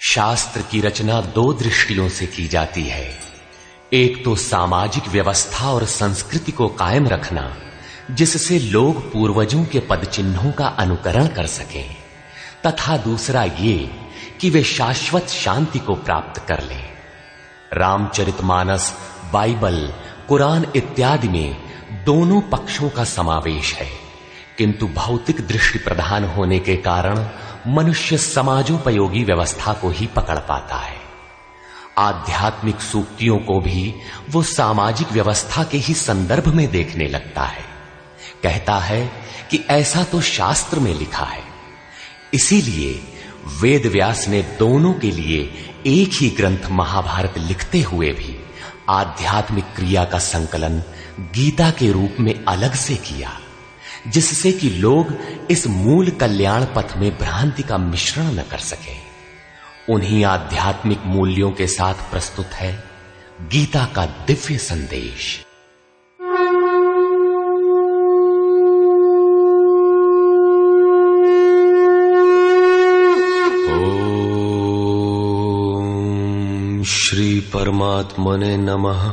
शास्त्र की रचना दो दृष्टियों से की जाती है। एक तो सामाजिक व्यवस्था और संस्कृति को कायम रखना, जिससे लोग पूर्वजों के पद चिन्हों का अनुकरण कर सकें, तथा दूसरा ये कि वे शाश्वत शांति को प्राप्त कर लें। रामचरितमानस, बाइबल, कुरान इत्यादि में दोनों पक्षों का समावेश है, किंतु भौतिक दृष्टि प्रधान होने के कारण मनुष्य समाजोपयोगी व्यवस्था को ही पकड़ पाता है। आध्यात्मिक सूक्तियों को भी वो सामाजिक व्यवस्था के ही संदर्भ में देखने लगता है। कहता है कि ऐसा तो शास्त्र में लिखा है। इसीलिए वेद व्यास ने दोनों के लिए एक ही ग्रंथ महाभारत लिखते हुए भी आध्यात्मिक क्रिया का संकलन गीता के रूप में अलग से किया, जिससे कि लोग इस मूल कल्याण पथ में भ्रांति का मिश्रण न कर सके। उन्हीं आध्यात्मिक मूल्यों के साथ प्रस्तुत है गीता का दिव्य संदेश। ओम श्री परमात्मने नमः।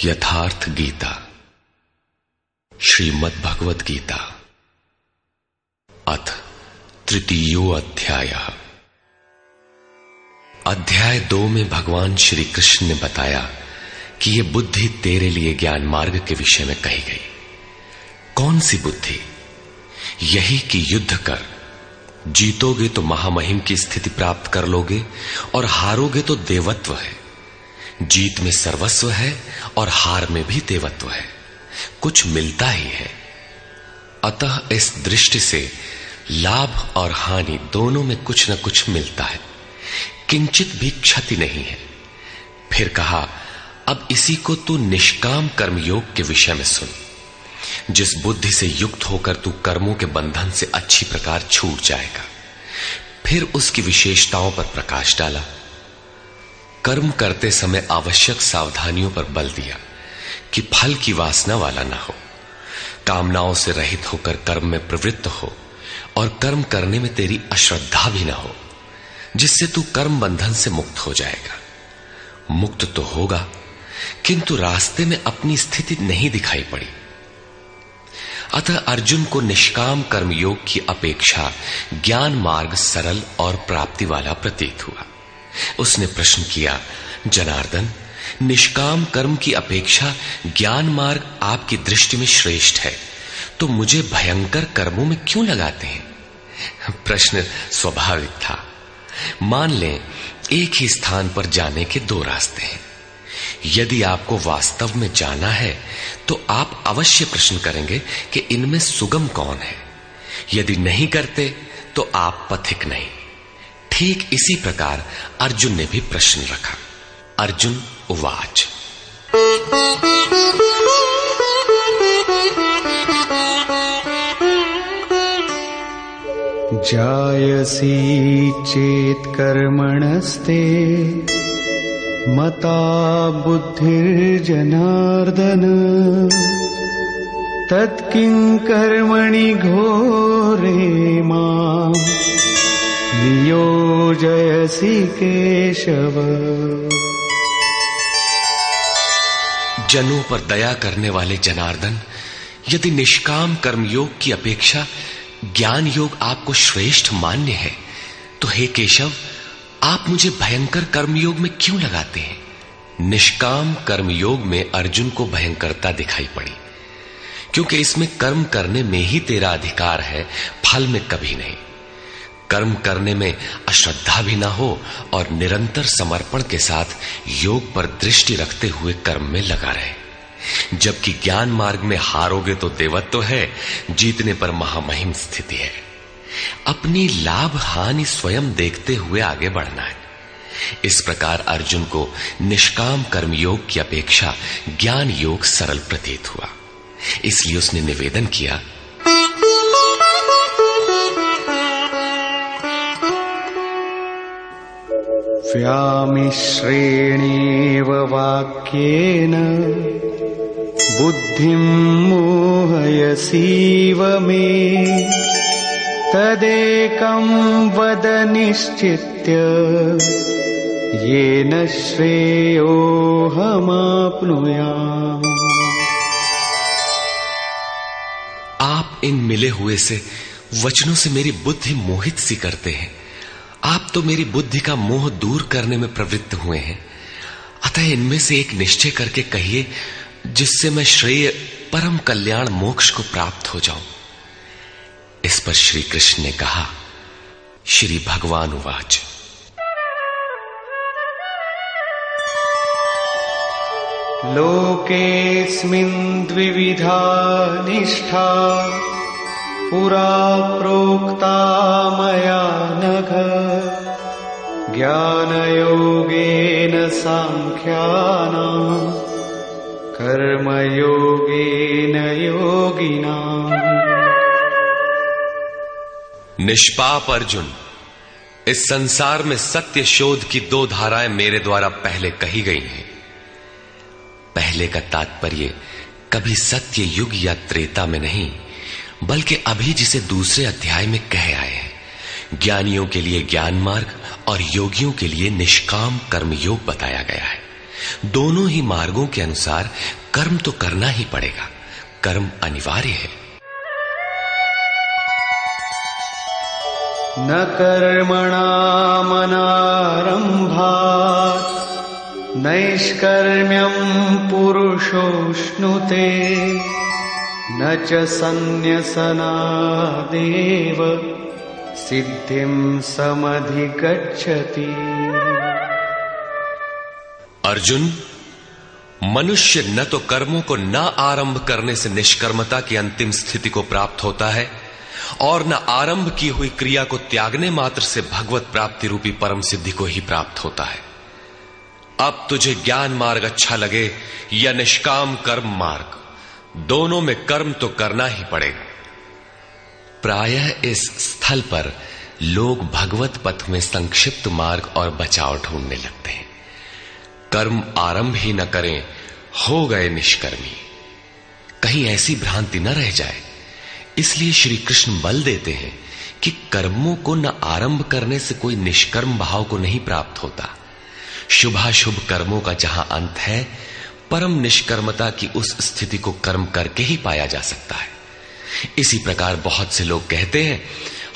यथार्थ गीता, श्रीमद् भगवत गीता, अथ तृतीयो अध्यायः। अध्याय 2 में भगवान श्री कृष्ण ने बताया कि यह बुद्धि तेरे लिए ज्ञान मार्ग के विषय में कही गई। कौन सी बुद्धि? यही कि युद्ध कर, जीतोगे तो महामहिम की स्थिति प्राप्त कर लोगे और हारोगे तो देवत्व है। जीत में सर्वस्व है और हार में भी देवत्व है, कुछ मिलता ही है। अतः इस दृष्टि से लाभ और हानि दोनों में कुछ न कुछ मिलता है, किंचित भी क्षति नहीं है। फिर कहा, अब इसी को तू निष्काम कर्मयोग के विषय में सुन। जिस बुद्धि से युक्त होकर तू कर्मों के बंधन से अच्छी प्रकार छूट जाएगा। फिर उसकी विशेषताओं पर प्रकाश डाला। कर्म करते समय आवश्यक सावधानियों पर बल दिया कि फल की वासना वाला ना हो, कामनाओं से रहित होकर कर्म में प्रवृत्त हो और कर्म करने में तेरी अश्रद्धा भी ना हो, जिससे तू कर्म बंधन से मुक्त हो जाएगा। मुक्त तो होगा, किंतु रास्ते में अपनी स्थिति नहीं दिखाई पड़ी। अतः अर्जुन को निष्काम कर्मयोग की अपेक्षा ज्ञान मार्ग सरल और प्राप्ति वाला प्रतीत हुआ। उसने प्रश्न किया, जनार्दन, निष्काम कर्म की अपेक्षा ज्ञान मार्ग आपकी दृष्टि में श्रेष्ठ है, तो मुझे भयंकर कर्मों में क्यों लगाते हैं? प्रश्न स्वाभाविक था। मान लें एक ही स्थान पर जाने के दो रास्ते हैं। यदि आपको वास्तव में जाना है तो आप अवश्य प्रश्न करेंगे कि इनमें सुगम कौन है। यदि नहीं करते तो आप पथिक नहीं। ठीक इसी प्रकार अर्जुन ने भी प्रश्न रखा। अर्जुन उवाच, जायसी चेत कर्मणस्ते मता बुद्धिर्जनार्दन तत्किं कर्मणि घोरे मां नियोजयसि केशव। जनों पर दया करने वाले जनार्दन, यदि निष्काम कर्मयोग की अपेक्षा ज्ञान योग आपको श्रेष्ठ मान्य है, तो हे केशव, आप मुझे भयंकर कर्मयोग में क्यों लगाते हैं? निष्काम कर्मयोग में अर्जुन को भयंकरता दिखाई पड़ी, क्योंकि इसमें कर्म करने में ही तेरा अधिकार है, फल में कभी नहीं। कर्म करने में अश्रद्धा भी ना हो और निरंतर समर्पण के साथ योग पर दृष्टि रखते हुए कर्म में लगा रहे। जबकि ज्ञान मार्ग में हारोगे तो देवत्व है, जीतने पर महामहिम स्थिति है। अपनी लाभ हानि स्वयं देखते हुए आगे बढ़ना है। इस प्रकार अर्जुन को निष्काम कर्मयोग की अपेक्षा ज्ञान योग सरल प्रतीत हुआ। इसलिए उसने निवेदन किया, व्यामिश्रेणेव वाक्येन बुद्धिं मोहयसीव मे तदेकं वद निश्चित्य येन श्रेयोऽहमाप्नुयाम्। आप इन मिले हुए से वचनों से मेरी बुद्धि मोहित सी करते हैं। आप तो मेरी बुद्धि का मोह दूर करने में प्रवृत्त हुए हैं। अतः इनमें से एक निश्चय करके कहिए जिससे मैं श्रेय परम कल्याण मोक्ष को प्राप्त हो जाऊं। इस पर श्री कृष्ण ने कहा, श्री भगवान उवाच, लोकेऽस्मिन् द्विविधा निष्ठा पुरा प्रोक्ता मया नघ। ज्ञानयोगेन सांख्यानां कर्मयोगेन योगिनाम्। निष्पाप अर्जुन, इस संसार में सत्य शोध की दो धाराएं मेरे द्वारा पहले कही गई हैं। पहले का तात्पर्य कभी सत्य युग या त्रेता में नहीं, बल्कि अभी जिसे दूसरे अध्याय में कहे आए हैं। ज्ञानियों के लिए ज्ञान मार्ग और योगियों के लिए निष्काम कर्म योग बताया गया है। दोनों ही मार्गों के अनुसार कर्म तो करना ही पड़ेगा, कर्म अनिवार्य है। न कर्मणामनारम्भात् नैष्कर्म्यं पुरुषोऽश्नुते न च सन्न्यसनादेव सिद्धिं समधिगच्छति। अर्जुन, मनुष्य न तो कर्मों को न आरंभ करने से निष्कर्मता की अंतिम स्थिति को प्राप्त होता है और न आरंभ की हुई क्रिया को त्यागने मात्र से भगवत प्राप्ति रूपी परम सिद्धि को ही प्राप्त होता है। अब तुझे ज्ञान मार्ग अच्छा लगे या निष्काम कर्म मार्ग, दोनों में कर्म तो करना ही पड़ेगा। प्रायः इस स्थल पर लोग भगवत पथ में संक्षिप्त मार्ग और बचाव ढूंढने लगते हैं। कर्म आरंभ ही न करें, हो गए निष्कर्मी। कहीं ऐसी भ्रांति न रह जाए, इसलिए श्री कृष्ण बल देते हैं कि कर्मों को न आरंभ करने से कोई निष्कर्म भाव को नहीं प्राप्त होता। शुभाशुभ कर्मों का जहां अंत है, परम निष्कर्मता की उस स्थिति को कर्म करके ही पाया जा सकता है। इसी प्रकार बहुत से लोग कहते हैं,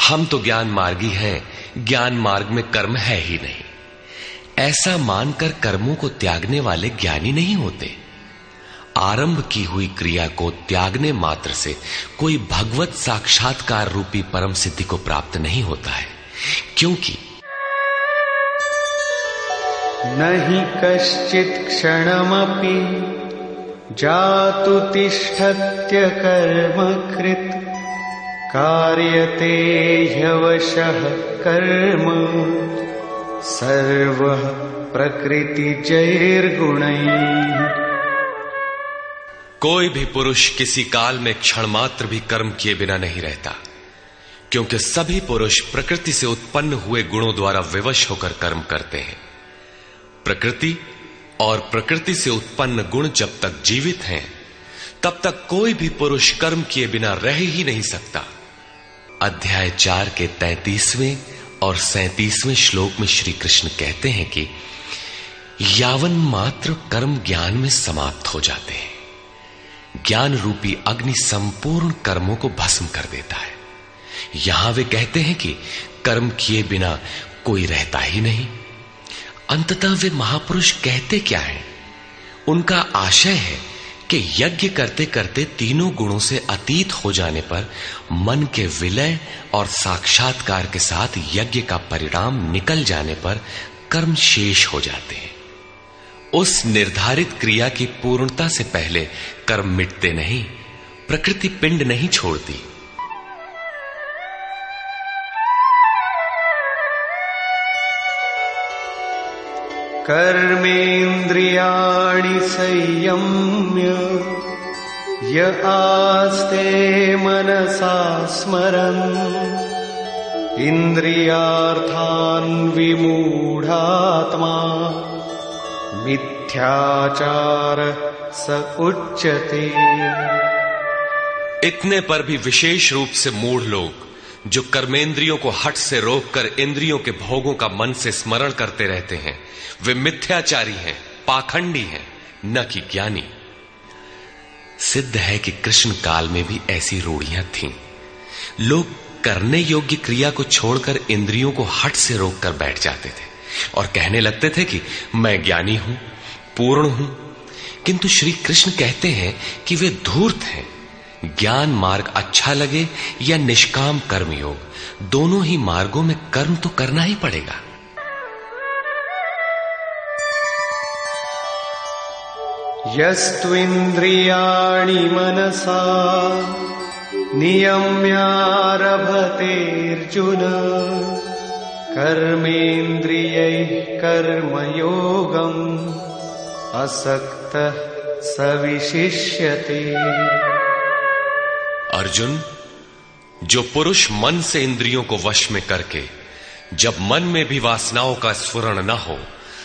हम तो ज्ञान मार्गी हैं, ज्ञान मार्ग में कर्म है ही नहीं। ऐसा मानकर कर्मों को त्यागने वाले ज्ञानी नहीं होते। आरंभ की हुई क्रिया को त्यागने मात्र से कोई भगवत साक्षात्कार रूपी परम सिद्धि को प्राप्त नहीं होता है, क्योंकि नहि कश्चित् क्षणमपि जातु तिष्ठत्य कर्मकृत् कार्यते ह्यवशः कर्म सर्वः प्रकृतिजैर्गुणैः। कोई भी पुरुष किसी काल में क्षण मात्र भी कर्म किए बिना नहीं रहता, क्योंकि सभी पुरुष प्रकृति से उत्पन्न हुए गुणों द्वारा विवश होकर कर्म करते हैं। प्रकृति और प्रकृति से उत्पन्न गुण जब तक जीवित हैं, तब तक कोई भी पुरुष कर्म किए बिना रह ही नहीं सकता। अध्याय 4 के 33वें और 37वें श्लोक में श्री कृष्ण कहते हैं कि यावन मात्र कर्म ज्ञान में समाप्त हो जाते हैं। ज्ञान रूपी अग्नि संपूर्ण कर्मों को भस्म कर देता है। यहां वे कहते हैं कि कर्म किए बिना कोई रहता ही नहीं। अंततः वे महापुरुष कहते क्या हैं? उनका आशय है कि यज्ञ करते करते तीनों गुणों से अतीत हो जाने पर मन के विलय और साक्षात्कार के साथ यज्ञ का परिणाम निकल जाने पर कर्म शेष हो जाते हैं। उस निर्धारित क्रिया की पूर्णता से पहले कर्म मिटते नहीं, प्रकृति पिंड नहीं छोड़ती। कर्मेन्द्रियाणि संयम्य य आस्ते मनसा स्मरन् इन्द्रियार्थान् विमूढात्मा मिथ्याचार स उच्यते। इतने पर भी विशेष रूप से मूढ़ लोग जो कर्मेंद्रियों को हठ से रोककर इंद्रियों के भोगों का मन से स्मरण करते रहते हैं, वे मिथ्याचारी हैं, पाखंडी हैं, न कि ज्ञानी। सिद्ध है कि कृष्ण काल में भी ऐसी रूढ़ियां थीं। लोग करने योग्य क्रिया को छोड़कर इंद्रियों को हठ से रोककर बैठ जाते थे और कहने लगते थे कि मैं ज्ञानी हूं, पूर्ण हूं। किंतु श्री कृष्ण कहते हैं कि वे धूर्त हैं। ज्ञान मार्ग अच्छा लगे या निष्काम कर्म योग, दोनों ही मार्गों में कर्म तो करना ही पड़ेगा। यस्त्विन्द्रियाणि मनसा नियम्यारभतेऽर्जुन कर्मेन्द्रियैः कर्मयोगम् असक्तः स विशिष्यते। अर्जुन, जो पुरुष मन से इंद्रियों को वश में करके जब मन में भी वासनाओं का स्फुरण न हो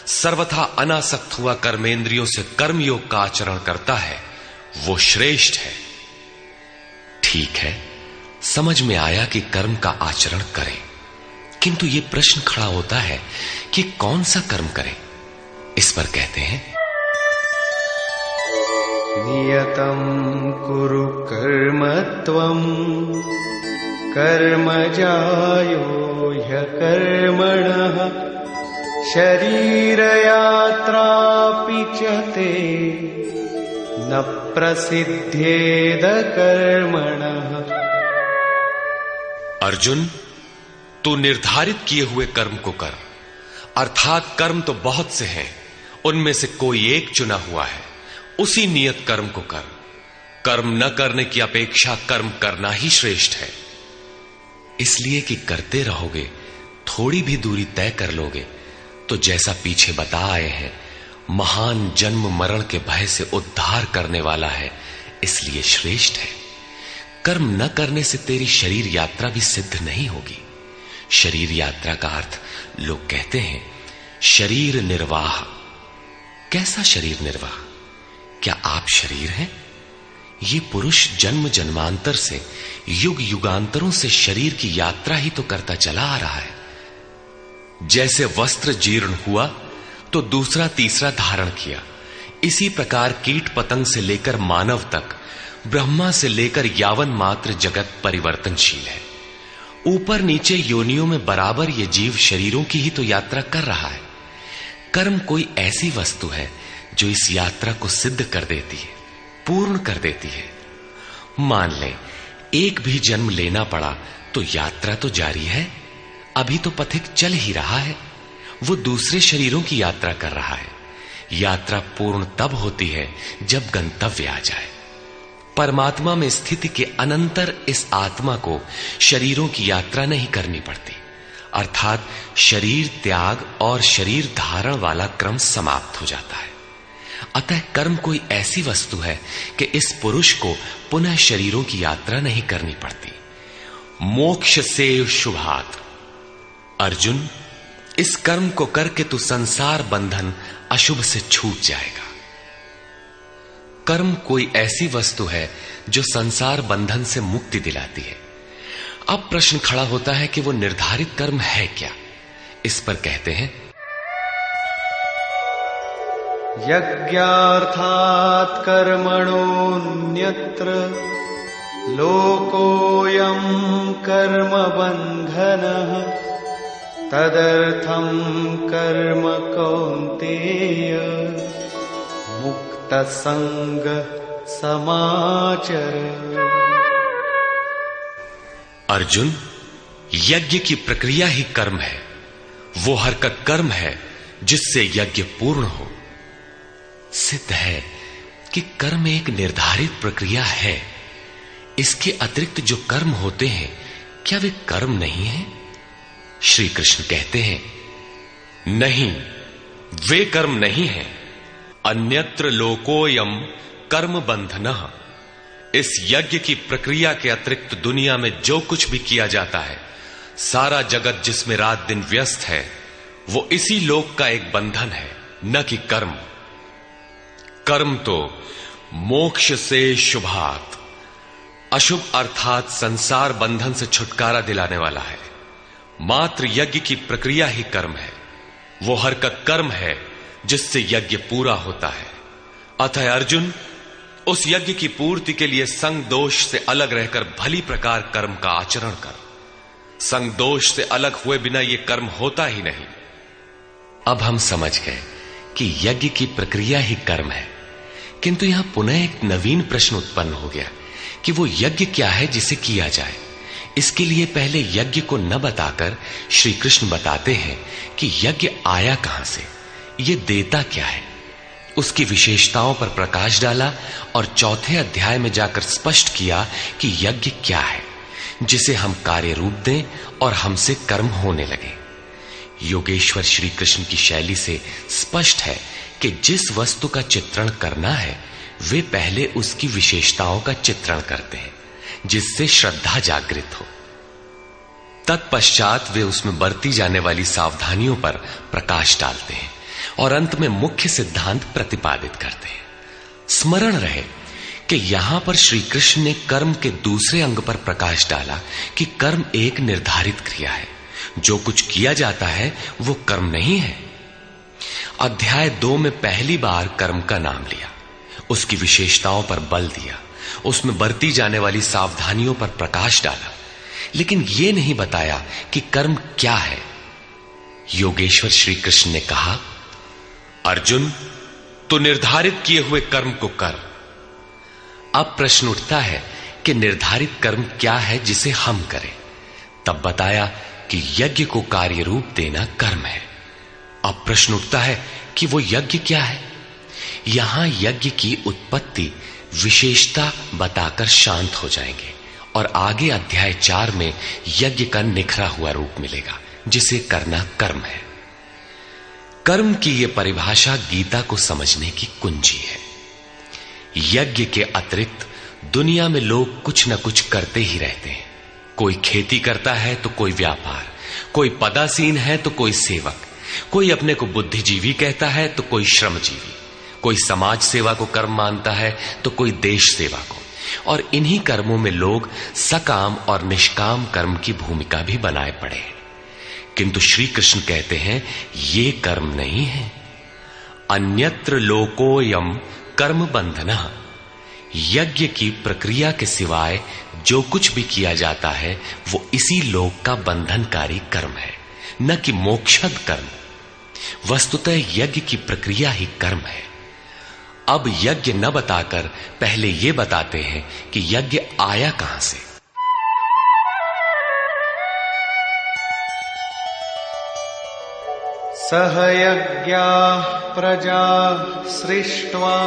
सर्वथा अनासक्त हुआ कर्मेंद्रियों से कर्मयोग का आचरण करता है, वो श्रेष्ठ है। ठीक है, समझ में आया कि कर्म का आचरण करें, किंतु ये प्रश्न खड़ा होता है कि कौन सा कर्म करें। इस पर कहते हैं, नियतं कुरु कर्म त्वं कर्मजायो ह्यकर्मणः शरीरयात्रापि च ते न प्रसिद्धेद कर्मणः। अर्जुन, तू निर्धारित किए हुए कर्म को कर, अर्थात कर्म तो बहुत से हैं, उनमें से कोई एक चुना हुआ है, उसी नियत कर्म को कर। कर्म न करने की अपेक्षा कर्म करना ही श्रेष्ठ है। इसलिए कि करते रहोगे, थोड़ी भी दूरी तय कर लोगे तो जैसा पीछे बता आए हैं, महान जन्म मरण के भय से उद्धार करने वाला है, इसलिए श्रेष्ठ है। कर्म न करने से तेरी शरीर यात्रा भी सिद्ध नहीं होगी। शरीर यात्रा का अर्थ लोग कहते हैं शरीर निर्वाह। कैसा शरीर निर्वाह? क्या आप शरीर हैं? ये पुरुष जन्म जन्मांतर से, युग युगांतरों से शरीर की यात्रा ही तो करता चला आ रहा है। जैसे वस्त्र जीर्ण हुआ तो दूसरा तीसरा धारण किया, इसी प्रकार कीट पतंग से लेकर मानव तक, ब्रह्मा से लेकर यावन मात्र जगत परिवर्तनशील है। ऊपर नीचे योनियों में बराबर ये जीव शरीरों की ही तो यात्रा कर रहा है। कर्म कोई ऐसी वस्तु है जो इस यात्रा को सिद्ध कर देती है, पूर्ण कर देती है। मान लें एक भी जन्म लेना पड़ा तो यात्रा तो जारी है, अभी तो पथिक चल ही रहा है, वो दूसरे शरीरों की यात्रा कर रहा है। यात्रा पूर्ण तब होती है जब गंतव्य आ जाए। परमात्मा में स्थिति के अनंतर इस आत्मा को शरीरों की यात्रा नहीं करनी पड़ती, अर्थात शरीर त्याग और शरीर धारण वाला क्रम समाप्त हो जाता है। अतः कर्म कोई ऐसी वस्तु है कि इस पुरुष को पुनः शरीरों की यात्रा नहीं करनी पड़ती। मोक्ष से शुभात। अर्जुन, इस कर्म को करके तू संसार बंधन अशुभ से छूट जाएगा। कर्म कोई ऐसी वस्तु है जो संसार बंधन से मुक्ति दिलाती है। अब प्रश्न खड़ा होता है कि वो निर्धारित कर्म है क्या। इस पर कहते हैं, यज्ञार्थात् कर्मणोऽन्यत्र लोकोऽयं कर्म बन्धनः तदर्थं कर्म कौन्तेय मुक्तसंग समाचर। अर्जुन, यज्ञ की प्रक्रिया ही कर्म है। वो हरकत कर्म है जिससे यज्ञ पूर्ण हो। सिद्ध है कि कर्म एक निर्धारित प्रक्रिया है। इसके अतिरिक्त जो कर्म होते हैं, क्या वे कर्म नहीं है? श्री कृष्ण कहते हैं, नहीं, वे कर्म नहीं है। अन्यत्र लोकोयम कर्म बंधनः। इस यज्ञ की प्रक्रिया के अतिरिक्त दुनिया में जो कुछ भी किया जाता है, सारा जगत जिसमें रात दिन व्यस्त है, वो इसी लोक का एक बंधन है, न कि कर्म। कर्म तो मोक्ष से शुभात, अशुभ अर्थात संसार बंधन से छुटकारा दिलाने वाला है। मात्र यज्ञ की प्रक्रिया ही कर्म है। वो हरकत कर्म है जिससे यज्ञ पूरा होता है। अतः अर्जुन, उस यज्ञ की पूर्ति के लिए संग दोष से अलग रहकर भली प्रकार कर्म का आचरण कर। संग दोष से अलग हुए बिना यह कर्म होता ही नहीं। अब हम समझ गए कि यज्ञ की प्रक्रिया ही कर्म है, किंतु यहां पुनः एक नवीन प्रश्न उत्पन्न हो गया कि वो यज्ञ क्या है जिसे किया जाए। इसके लिए पहले यज्ञ को न बताकर श्री कृष्ण बताते हैं कि यज्ञ आया कहां से, ये देता क्या है। उसकी विशेषताओं पर प्रकाश डाला और चौथे अध्याय में जाकर स्पष्ट किया कि यज्ञ क्या है जिसे हम कार्य रूप दें और हमसे कर्म होने लगे। योगेश्वर श्री कृष्ण की शैली से स्पष्ट है कि जिस वस्तु का चित्रण करना है वे पहले उसकी विशेषताओं का चित्रण करते हैं जिससे श्रद्धा जागृत हो। तत्पश्चात वे उसमें बरती जाने वाली सावधानियों पर प्रकाश डालते हैं और अंत में मुख्य सिद्धांत प्रतिपादित करते हैं। स्मरण रहे कि यहां पर श्री कृष्ण ने कर्म के दूसरे अंग पर प्रकाश डाला कि कर्म एक निर्धारित क्रिया है। जो कुछ किया जाता है वो कर्म नहीं है। अध्याय 2 में पहली बार कर्म का नाम लिया, उसकी विशेषताओं पर बल दिया, उसमें बरती जाने वाली सावधानियों पर प्रकाश डाला, लेकिन यह नहीं बताया कि कर्म क्या है। योगेश्वर श्री कृष्ण ने कहा, अर्जुन, तो निर्धारित किए हुए कर्म को कर। अब प्रश्न उठता है कि निर्धारित कर्म क्या है जिसे हम करें। तब बताया कि यज्ञ को कार्य रूप देना कर्म है। अब प्रश्न उठता है कि वो यज्ञ क्या है। यहां यज्ञ की उत्पत्ति विशेषता बताकर शांत हो जाएंगे और आगे अध्याय 4 में यज्ञ का निखरा हुआ रूप मिलेगा जिसे करना कर्म है। कर्म की यह परिभाषा गीता को समझने की कुंजी है। यज्ञ के अतिरिक्त दुनिया में लोग कुछ न कुछ करते ही रहते हैं। कोई खेती करता है तो कोई व्यापार, कोई पदासीन है तो कोई सेवक, कोई अपने को बुद्धिजीवी कहता है तो कोई श्रमजीवी, कोई समाज सेवा को कर्म मानता है तो कोई देश सेवा को। और इन्हीं कर्मों में लोग सकाम और निष्काम कर्म की भूमिका भी बनाए पड़े हैं। किंतु श्री कृष्ण कहते हैं ये कर्म नहीं है। अन्यत्र लोकोयम कर्म बंधना। यज्ञ की प्रक्रिया के सिवाय जो कुछ भी किया जाता है वो इसी लोक का बंधनकारी कर्म है, न कि मोक्षद कर्म। वस्तुतः यज्ञ की प्रक्रिया ही कर्म है। अब यज्ञ न बताकर पहले यह बताते हैं कि यज्ञ आया कहां से। सह यज्ञाः प्रजा सृष्ट्वा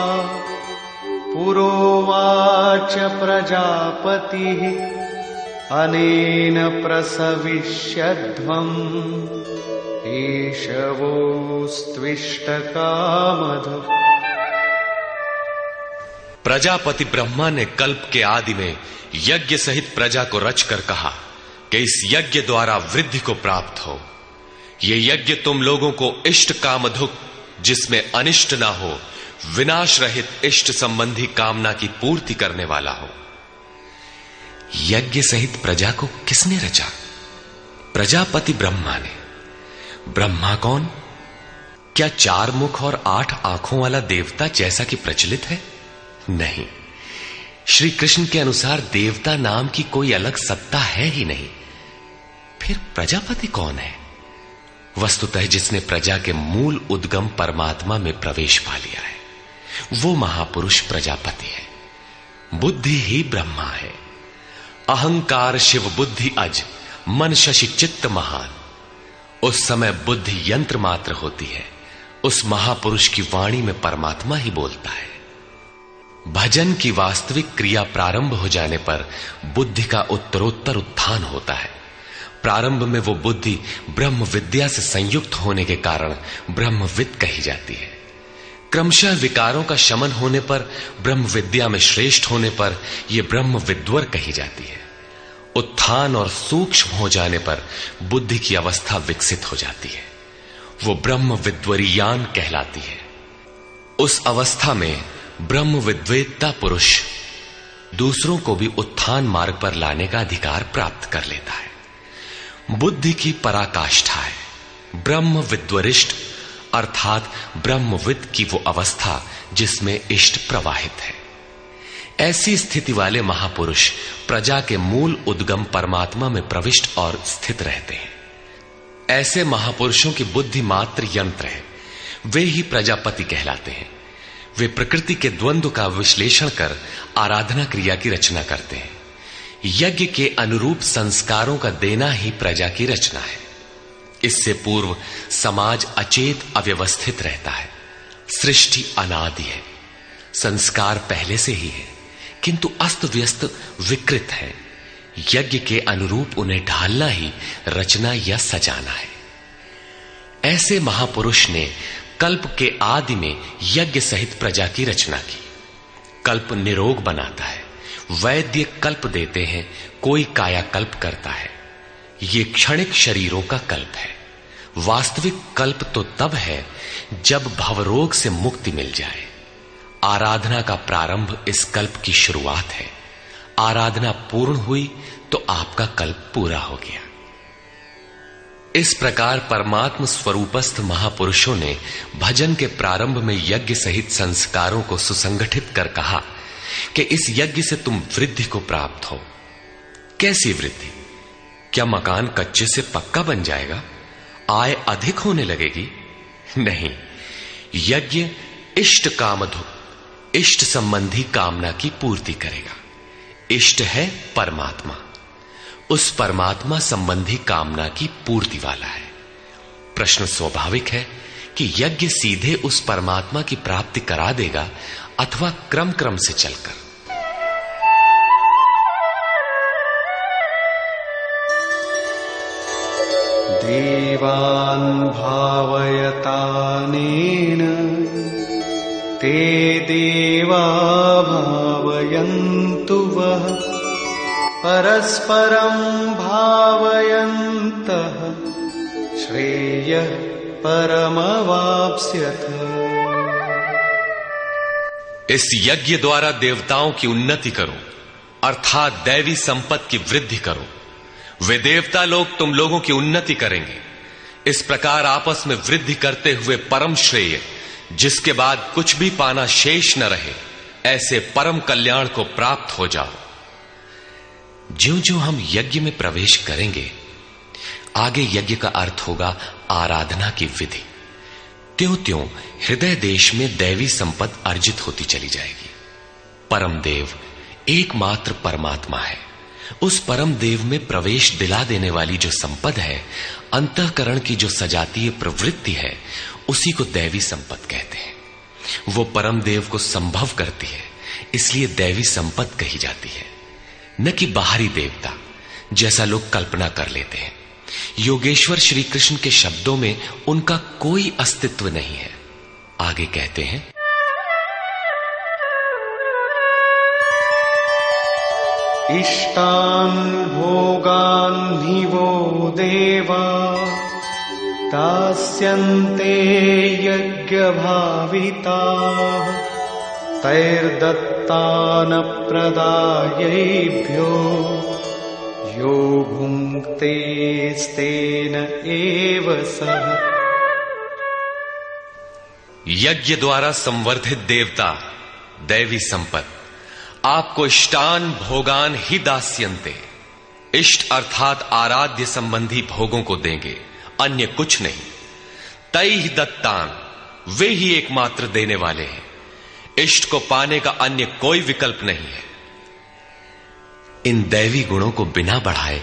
पुरोवाच प्रजापतिः अनेन प्रसविष्यध्वम् ईशवोस्त्विष्टकामधुक्। प्रजापति ब्रह्मा ने कल्प के आदि में यज्ञ सहित प्रजा को रचकर कहा कि इस यज्ञ द्वारा वृद्धि को प्राप्त हो। ये यज्ञ तुम लोगों को इष्ट कामधुक, जिसमें अनिष्ट ना हो, विनाश रहित इष्ट संबंधी कामना की पूर्ति करने वाला हो। यज्ञ सहित प्रजा को किसने रचा? प्रजापति ब्रह्मा ने। ब्रह्मा कौन? क्या 4 मुख और 8 आंखों वाला देवता जैसा कि प्रचलित है? नहीं। श्री कृष्ण के अनुसार देवता नाम की कोई अलग सत्ता है ही नहीं। फिर प्रजापति कौन है? वस्तुतः जिसने प्रजा के मूल उद्गम परमात्मा में प्रवेश पा लिया है वो महापुरुष प्रजापति है। बुद्धि ही ब्रह्मा है। अहंकार शिव बुद्धि अज, मन शशि चित्त महान। उस समय बुद्धि यंत्र मात्र होती है। उस महापुरुष की वाणी में परमात्मा ही बोलता है। भजन की वास्तविक क्रिया प्रारंभ हो जाने पर बुद्धि का उत्तरोत्तर उत्थान होता है। प्रारंभ में वो बुद्धि ब्रह्म विद्या से संयुक्त होने के कारण ब्रह्मविद कही जाती है। क्रमशः विकारों का शमन होने पर, ब्रह्म विद्या में श्रेष्ठ होने पर यह ब्रह्म विद्वर कही जाती है। उत्थान और सूक्ष्म हो जाने पर बुद्धि की अवस्था विकसित हो जाती है। वो ब्रह्म विद्वरीयान कहलाती है। उस अवस्था में ब्रह्म विद्वेत्ता पुरुष दूसरों को भी उत्थान मार्ग पर लाने का अधिकार प्राप्त कर लेता है। बुद्धि की पराकाष्ठा है ब्रह्म विद्वरिष्ट, अर्थात ब्रह्मविद की वो अवस्था जिसमें इष्ट प्रवाहित है। ऐसी स्थिति वाले महापुरुष प्रजा के मूल उद्गम परमात्मा में प्रविष्ट और स्थित रहते हैं। ऐसे महापुरुषों की बुद्धि मात्र यंत्र है, वे ही प्रजापति कहलाते हैं। वे प्रकृति के द्वंद्व का विश्लेषण कर आराधना क्रिया की रचना करते हैं। यज्ञ के अनुरूप संस्कारों का देना ही प्रजा की रचना है। इससे पूर्व समाज अचेत अव्यवस्थित रहता है। सृष्टि अनादि है, संस्कार पहले से ही है, किंतु अस्त व्यस्त विकृत है। यज्ञ के अनुरूप उन्हें ढालना ही रचना या सजाना है। ऐसे महापुरुष ने कल्प के आदि में यज्ञ सहित प्रजा की रचना की। कल्प निरोग बनाता है, वैद्य कल्प देते हैं, कोई कायाकल्प करता है। ये क्षणिक शरीरों का कल्प है। वास्तविक कल्प तो तब है जब भवरोग से मुक्ति मिल जाए। आराधना का प्रारंभ इस कल्प की शुरुआत है। आराधना पूर्ण हुई तो आपका कल्प पूरा हो गया। इस प्रकार परमात्म स्वरूपस्थ महापुरुषों ने भजन के प्रारंभ में यज्ञ सहित संस्कारों को सुसंगठित कर कहा कि इस यज्ञ से तुम वृद्धि को प्राप्त हो। कैसी वृद्धि? क्या मकान कच्चे से पक्का बन जाएगा? आय अधिक होने लगेगी? नहीं, यज्ञ इष्ट कामधुक, इष्ट संबंधी कामना की पूर्ति करेगा। इष्ट है परमात्मा, उस परमात्मा संबंधी कामना की पूर्ति वाला है। प्रश्न स्वाभाविक है कि यज्ञ सीधे उस परमात्मा की प्राप्ति करा देगा अथवा क्रम क्रम से चलकर। देवान् भावयतानेन ते देवा भावयन्तु वः परस्परं भावयन्तः श्रेयः परमवाप्स्यथ। इस यज्ञ द्वारा देवताओं की उन्नति करो, अर्थात दैवी संपत्ति की वृद्धि करो। वे देवता लोग तुम लोगों की उन्नति करेंगे। इस प्रकार आपस में वृद्धि करते हुए परम श्रेय, जिसके बाद कुछ भी पाना शेष न रहे, ऐसे परम कल्याण को प्राप्त हो जाओ। ज्यों ज्यों हम यज्ञ में प्रवेश करेंगे, आगे यज्ञ का अर्थ होगा आराधना की विधि। त्यों त्यों हृदय देश में दैवी संपत्ति अर्जित होती चली जाएगी। परम देव एकमात्र परमात्मा है। उस परम देव में प्रवेश दिला देने वाली जो संपद है, अंतःकरण की जो सजातीय प्रवृत्ति है, उसी को दैवी संपत्ति कहते हैं। वो परम देव को संभव करती है, इसलिए दैवी संपत्ति कही जाती है, न कि बाहरी देवता जैसा लोग कल्पना कर लेते हैं। योगेश्वर श्री कृष्ण के शब्दों में उनका कोई अस्तित्व नहीं है। आगे कहते हैं, इष्टान् भोगान् हि वो देवा दास्यन्ते यज्ञभाविताः तैर्दत्तान् प्रदायैभ्यो यो भुङ्क्तेस्तेन एव सः। यज्ञ द्वारा संवर्धित देवता दैवी संपत्ति आपको इष्टान भोगान ही दास्यन्ते, इष्ट अर्थात आराध्य संबंधी भोगों को देंगे, अन्य कुछ नहीं। तैहि दत्तान, वे ही एकमात्र देने वाले हैं। इष्ट को पाने का अन्य कोई विकल्प नहीं है। इन दैवी गुणों को बिना बढ़ाए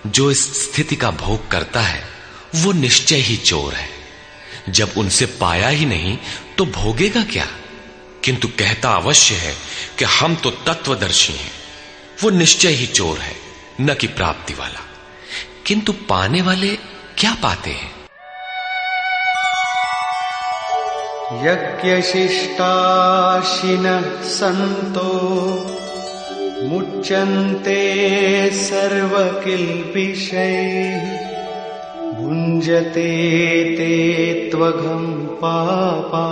जो इस स्थिति का भोग करता है, वो निश्चय ही चोर है। जब उनसे पाया ही नहीं तो भोगेगा क्या? किंतु कहता अवश्य है कि हम तो तत्वदर्शी हैं। वो निश्चय ही चोर है, न कि प्राप्ति वाला। किंतु पाने वाले क्या पाते हैं? यज्ञशिष्टाशिनः सन्तो मुच्यन्ते सर्वकिल्बिषैः भुञ्जते ते त्वघं पापा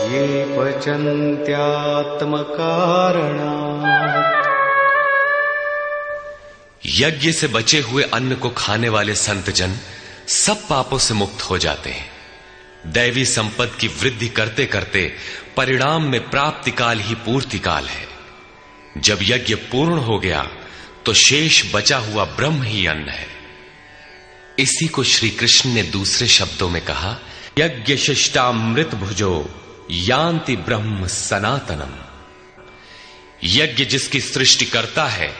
ये पचन्त्यात्मकारणात्। यज्ञ से बचे हुए अन्न को खाने वाले संतजन सब पापों से मुक्त हो जाते हैं। दैवी संपत्ति की वृद्धि करते करते परिणाम में प्राप्ति काल ही पूर्ति काल है। जब यज्ञ पूर्ण हो गया तो शेष बचा हुआ ब्रह्म ही अन्न है। इसी को श्री कृष्ण ने दूसरे शब्दों में कहा, यज्ञ शिष्टामृत भुजो यान्ति ब्रह्म सनातनम। यज्ञ जिसकी सृष्टि करता है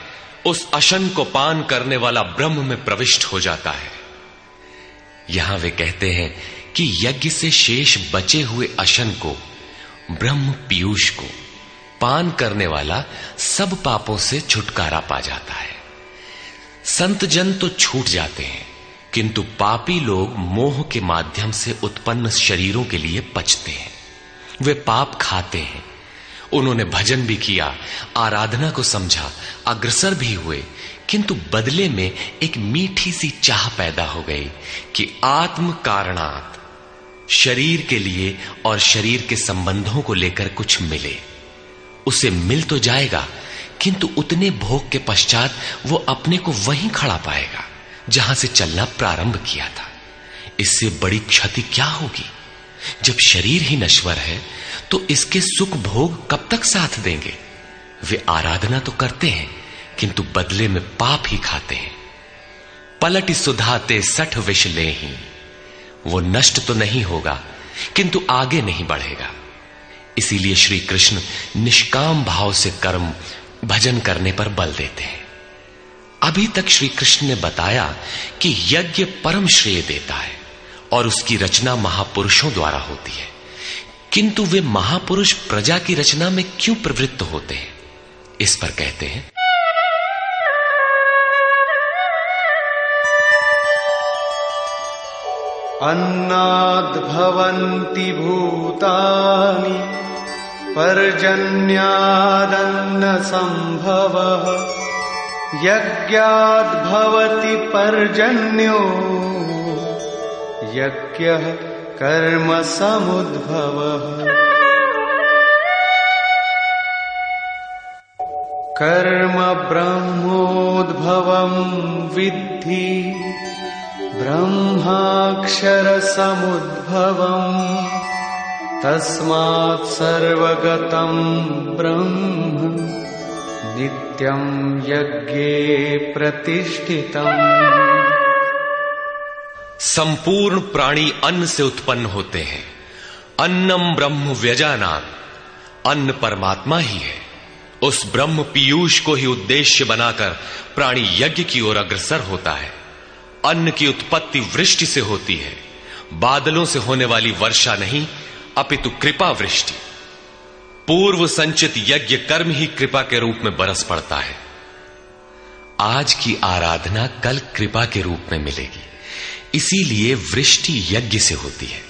उस अशन को पान करने वाला ब्रह्म में प्रविष्ट हो जाता है। यहां वे कहते हैं कि यज्ञ से शेष बचे हुए अशन को, ब्रह्म पीयूष को पान करने वाला सब पापों से छुटकारा पा जाता है। संत जन तो छूट जाते हैं, किंतु पापी लोग मोह के माध्यम से उत्पन्न शरीरों के लिए पचते हैं। वे पाप खाते हैं। उन्होंने भजन भी किया, आराधना को समझा, अग्रसर भी हुए, किंतु बदले में एक मीठी सी चाह पैदा हो गई कि आत्म कारणात् शरीर के लिए और शरीर के संबंधों को लेकर कुछ मिले। उसे मिल तो जाएगा, किंतु उतने भोग के पश्चात वो अपने को वहीं खड़ा पाएगा जहां से चलना प्रारंभ किया था। इससे बड़ी क्षति क्या होगी? जब शरीर ही नश्वर है तो इसके सुख भोग कब तक साथ देंगे? वे आराधना तो करते हैं, किंतु बदले में पाप ही खाते हैं। पलट सुधाते 60 विष ले ही, वो नष्ट तो नहीं होगा, किंतु आगे नहीं बढ़ेगा। इसीलिए श्री कृष्ण निष्काम भाव से कर्म भजन करने पर बल देते हैं। अभी तक श्री कृष्ण ने बताया कि यज्ञ परम श्रेय देता है और उसकी रचना महापुरुषों द्वारा होती है, किंतु वे महापुरुष प्रजा की रचना में क्यों प्रवृत्त होते हैं? इस पर कहते हैं, अन्नाद्भवन्ति भूतानि पर्जन्यादन्न संभवः यज्ञाद्भवति पर्जन्यो यज्ञः कर्म समुद्भवः। कर्म ब्रह्मोद्भवं विद्धि ब्रह्माक्षर समुद्भवम् तस्मात् सर्वगतं ब्रह्म नित्यं यज्ञे प्रतिष्ठितम्। संपूर्ण प्राणी अन्न से उत्पन्न होते हैं। अन्नम ब्रह्म व्यजानात्, अन्न परमात्मा ही है। उस ब्रह्म पीयूष को ही उद्देश्य बनाकर प्राणी यज्ञ की ओर अग्रसर होता है। अन्न की उत्पत्ति वृष्टि से होती है, बादलों से होने वाली वर्षा नहीं, अपितु कृपा वृष्टि। पूर्व संचित यज्ञ कर्म ही कृपा के रूप में बरस पड़ता है। आज की आराधना कल कृपा के रूप में मिलेगी। इसीलिए वृष्टि यज्ञ से होती है।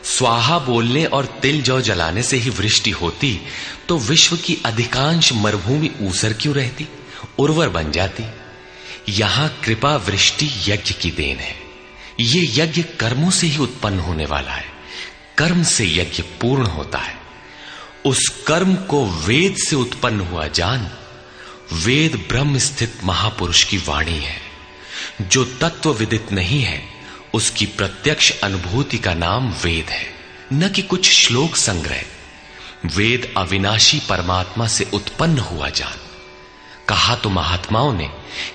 स्वाहा बोलने और तिल जौ जलाने से ही वृष्टि होती तो विश्व की अधिकांश मरुभूमि ऊसर क्यों रहती, उर्वर बन जाती। यहां कृपा वृष्टि यज्ञ की देन है। ये यज्ञ कर्मों से ही उत्पन्न होने वाला है। कर्म से यज्ञ पूर्ण होता है। उस कर्म को वेद से उत्पन्न हुआ जान। वेद ब्रह्म स्थित महापुरुष की वाणी है। जो तत्व विदित नहीं है उसकी प्रत्यक्ष अनुभूति का नाम वेद है, न कि कुछ श्लोक संग्रह। वेद अविनाशी परमात्मा से उत्पन्न हुआ जान। कहा तो महात्माओं ने,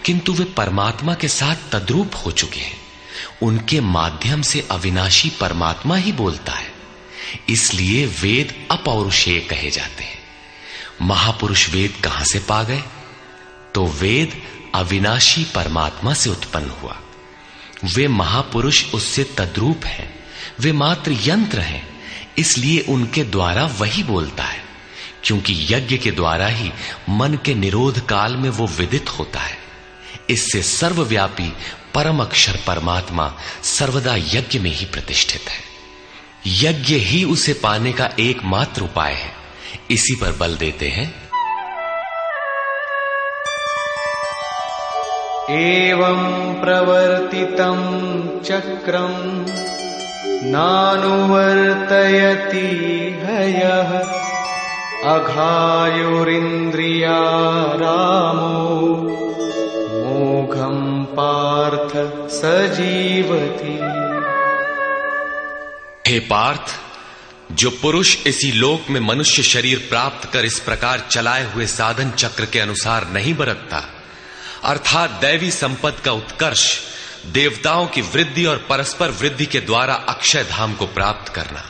किंतु वे परमात्मा के साथ तद्रूप हो चुके हैं। उनके माध्यम से अविनाशी परमात्मा ही बोलता है। इसलिए वेद अपौरुषेय कहे जाते हैं। महापुरुष वेद कहां से पा गए? तो वेद अविनाशी परमात्मा से उत्पन्न हुआ। वे महापुरुष उससे तद्रूप हैं। वे मात्र यंत्र हैं, इसलिए उनके द्वारा वही बोलता है, क्योंकि यज्ञ के द्वारा ही मन के निरोध काल में वो विदित होता है। इससे सर्वव्यापी परम अक्षर परमात्मा सर्वदा यज्ञ में ही प्रतिष्ठित है। यज्ञ ही उसे पाने का एकमात्र उपाय है। इसी पर बल देते हैं, एवं प्रवर्तितं चक्रं नानुवर्तयति हयः अघायुरिन्द्रियारामो मोघं पार्थ सजीवति। हे पार्थ, जो पुरुष इसी लोक में मनुष्य शरीर प्राप्त कर इस प्रकार चलाए हुए साधन चक्र के अनुसार नहीं बरतता, अर्थात दैवी संपत्ति का उत्कर्ष, देवताओं की वृद्धि और परस्पर वृद्धि के द्वारा अक्षय धाम को प्राप्त करना,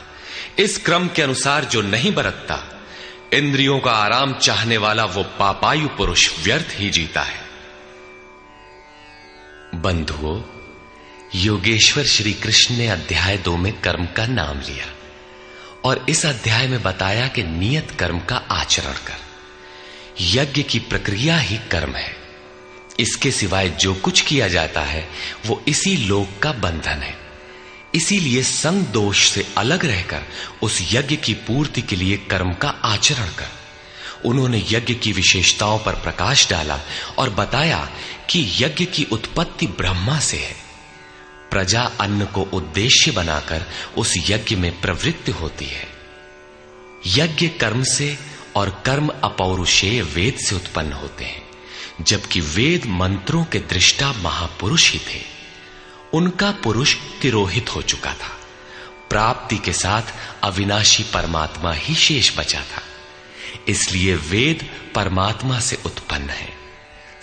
इस क्रम के अनुसार जो नहीं बरतता, इंद्रियों का आराम चाहने वाला वो पापायु पुरुष व्यर्थ ही जीता है। बंधुओं, योगेश्वर श्री कृष्ण ने अध्याय 2 में कर्म का नाम लिया और इस अध्याय में बताया कि नियत कर्म का आचरण कर। यज्ञ की प्रक्रिया ही कर्म है। इसके सिवाय जो कुछ किया जाता है वो इसी लोक का बंधन है। इसीलिए संग दोष से अलग रहकर उस यज्ञ की पूर्ति के लिए कर्म का आचरण कर। उन्होंने यज्ञ की विशेषताओं पर प्रकाश डाला और बताया कि यज्ञ की उत्पत्ति ब्रह्मा से है। प्रजा अन्न को उद्देश्य बनाकर उस यज्ञ में प्रवृत्त होती है। यज्ञ कर्म से और कर्म अपौरुषेय वेद से उत्पन्न होते हैं, जबकि वेद मंत्रों के दृष्टा महापुरुष ही थे। उनका पुरुष तिरोहित हो चुका था। प्राप्ति के साथ अविनाशी परमात्मा ही शेष बचा था। इसलिए वेद परमात्मा से उत्पन्न है।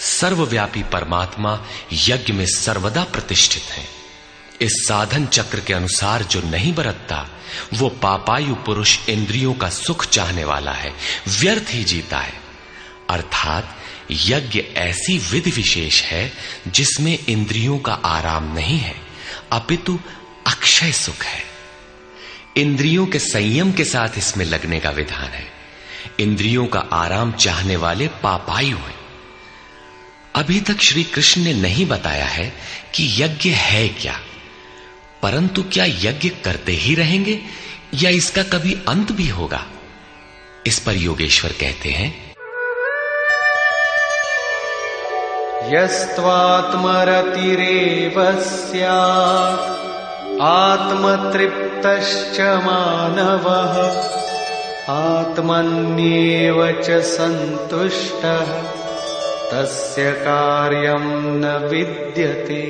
सर्वव्यापी परमात्मा यज्ञ में सर्वदा प्रतिष्ठित है। इस साधन चक्र के अनुसार जो नहीं बरतता, वो पापायु पुरुष इंद्रियों का सुख चाहने वाला है, व्यर्थ ही जीता है। अर्थात यज्ञ ऐसी विधि विशेष है जिसमें इंद्रियों का आराम नहीं है, अपितु अक्षय सुख है। इंद्रियों के संयम के साथ इसमें लगने का विधान है। इंद्रियों का आराम चाहने वाले पापायु हैं। अभी तक श्री कृष्ण ने नहीं बताया है कि यज्ञ है क्या, परंतु क्या यज्ञ करते ही रहेंगे या इसका कभी अंत भी होगा? इस पर योगेश्वर कहते हैं, यस्त्वात्मरतिरेव स्यात् आत्मतृप्तश्च मानवः आत्मन्येव च सन्तुष्टः तस्य कार्यं न विद्यते।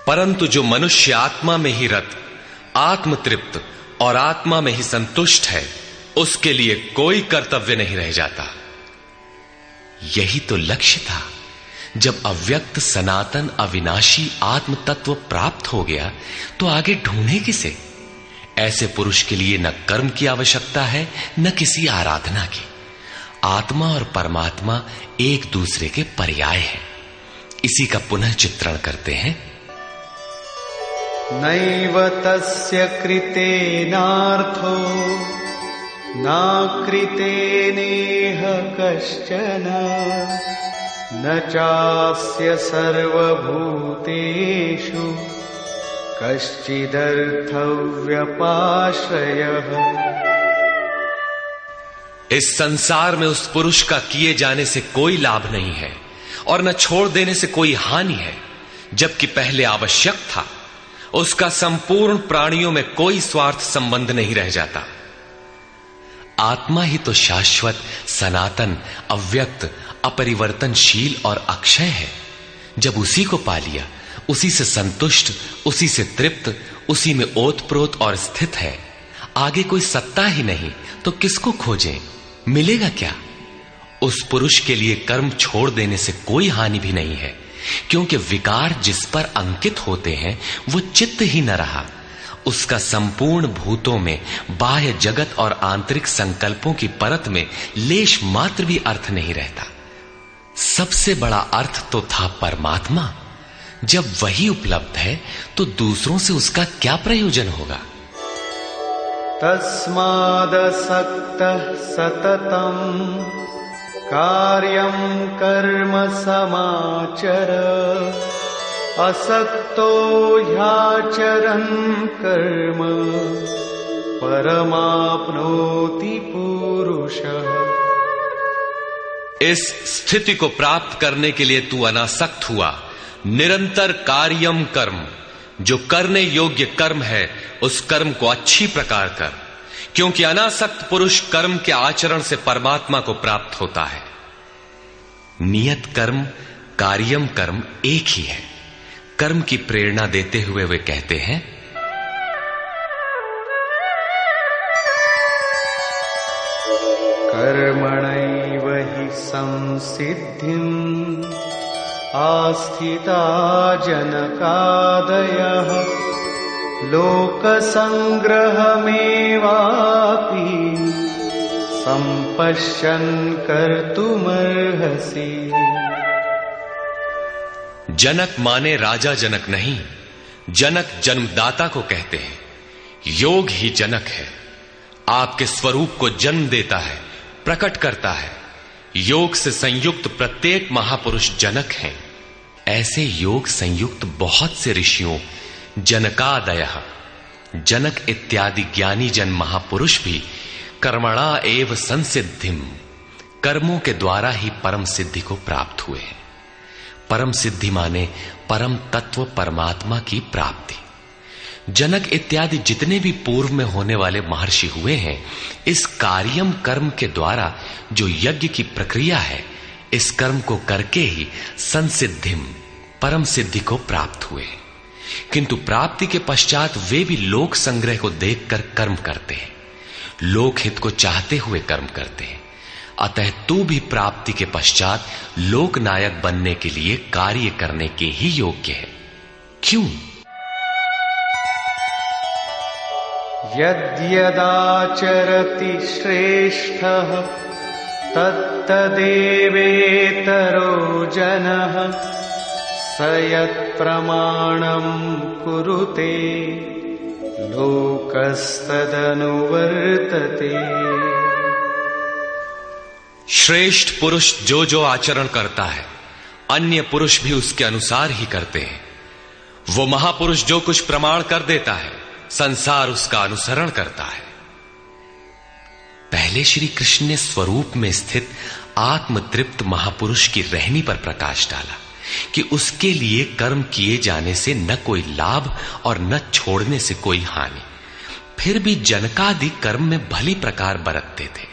परंतु जो मनुष्य आत्मा में ही रत, आत्मतृप्त और आत्मा में ही संतुष्ट है, उसके लिए कोई कर्तव्य नहीं रह जाता। यही तो लक्ष्य था। जब अव्यक्त सनातन अविनाशी आत्म तत्व प्राप्त हो गया तो आगे ढूंढे किसे? ऐसे पुरुष के लिए न कर्म की आवश्यकता है न किसी आराधना की। आत्मा और परमात्मा एक दूसरे के पर्याय हैं। इसी का पुनः चित्रण करते हैं। नैव तस्य कृतेनार्थो नाकृतेनेह कश्चन न चास्य सर्वभूतेषु कश्चिदर्थव्यपाश्रयः। इस संसार में उस पुरुष का किए जाने से कोई लाभ नहीं है और न छोड़ देने से कोई हानि है। जबकि पहले आवश्यक था, उसका संपूर्ण प्राणियों में कोई स्वार्थ संबंध नहीं रह जाता। आत्मा ही तो शाश्वत, सनातन, अव्यक्त, अपरिवर्तनशील और अक्षय है। जब उसी को पा लिया, उसी से संतुष्ट, उसी से तृप्त, उसी में ओतप्रोत और स्थित है, आगे कोई सत्ता ही नहीं तो किसको खोजें? मिलेगा क्या? उस पुरुष के लिए कर्म छोड़ देने से कोई हानि भी नहीं है, क्योंकि विकार जिस पर अंकित होते हैं वो चित्त ही न रहा। उसका संपूर्ण भूतों में बाह्य जगत और आंतरिक संकल्पों की परत में लेश मात्र भी अर्थ नहीं रहता। सबसे बड़ा अर्थ तो था परमात्मा। जब वही उपलब्ध है तो दूसरों से उसका क्या प्रयोजन होगा? तस्मादसक्तः सततं कार्यं कर्म समाचर असक्तो ह्याचरन् कर्म परमाप्नोति पुरुषः। इस स्थिति को प्राप्त करने के लिए तू अनासक्त हुआ। निरंतर कार्यम कर्म, जो करने योग्य कर्म है उस कर्म को अच्छी प्रकार कर, क्योंकि अनासक्त पुरुष कर्म के आचरण से परमात्मा को प्राप्त होता है। नियत कर्म कार्यम कर्म एक ही है। कर्म की प्रेरणा देते हुए वे कहते हैं, कर्मणैव हि संसिद्धिम् आस्थिता जनकादयः लोकसंग्रहमेवापि संपश्यन् कर्तुमर्हसि। जनक माने राजा जनक नहीं, जनक जन्मदाता को कहते हैं। योग ही जनक है, आपके स्वरूप को जन्म देता है, प्रकट करता है। योग से संयुक्त प्रत्येक महापुरुष जनक हैं। ऐसे योग संयुक्त बहुत से ऋषियों जनकादयः जनक इत्यादि ज्ञानी जन महापुरुष भी कर्मणा एव संसिद्धिम कर्मों के द्वारा ही परम सिद्धि को प्राप्त हुए हैं। परम सिद्धि माने परम तत्व परमात्मा की प्राप्ति। जनक इत्यादि जितने भी पूर्व में होने वाले महर्षि हुए हैं, इस कार्यम कर्म के द्वारा जो यज्ञ की प्रक्रिया है, इस कर्म को करके ही संसिद्धिम परम सिद्धि को प्राप्त हुए। किंतु प्राप्ति के पश्चात वे भी लोक संग्रह को देखकर कर्म करते हैं, लोकहित को चाहते हुए कर्म करते हैं। अतः तू भी प्राप्ति के पश्चात लोकनायक बनने के लिए कार्य करने के ही योग्य है। क्यों? यद्यदाचरति श्रेष्ठः तत्तदेवेतरो जनः स यत्प्रमाणं कुरुते लोकस्तदनुवर्तते। श्रेष्ठ पुरुष जो जो आचरण करता है, अन्य पुरुष भी उसके अनुसार ही करते हैं। वो महापुरुष जो कुछ प्रमाण कर देता है, संसार उसका अनुसरण करता है। पहले श्री कृष्ण ने स्वरूप में स्थित आत्मतृप्त महापुरुष की रहनी पर प्रकाश डाला कि उसके लिए कर्म किए जाने से न कोई लाभ और न छोड़ने से कोई हानि। फिर भी जनकादि कर्म में भली प्रकार बरतते थे।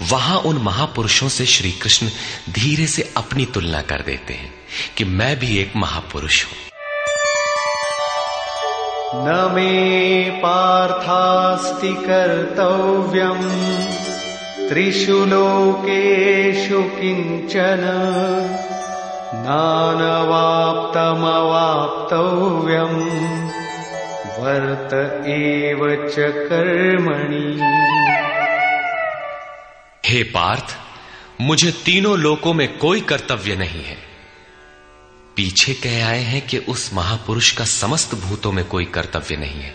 वहां उन महापुरुषों से श्री कृष्ण धीरे से अपनी तुलना कर देते हैं कि मैं भी एक महापुरुष हूं। न मे पार्थास्ति कर्तव्यम् त्रिषु लोकेषु किंचन नानवाप्तमवाप्तव्यम् वर्त एव च कर्मणि। हे पार्थ, मुझे तीनों लोकों में कोई कर्तव्य नहीं है। पीछे कह आए हैं कि उस महापुरुष का समस्त भूतों में कोई कर्तव्य नहीं है।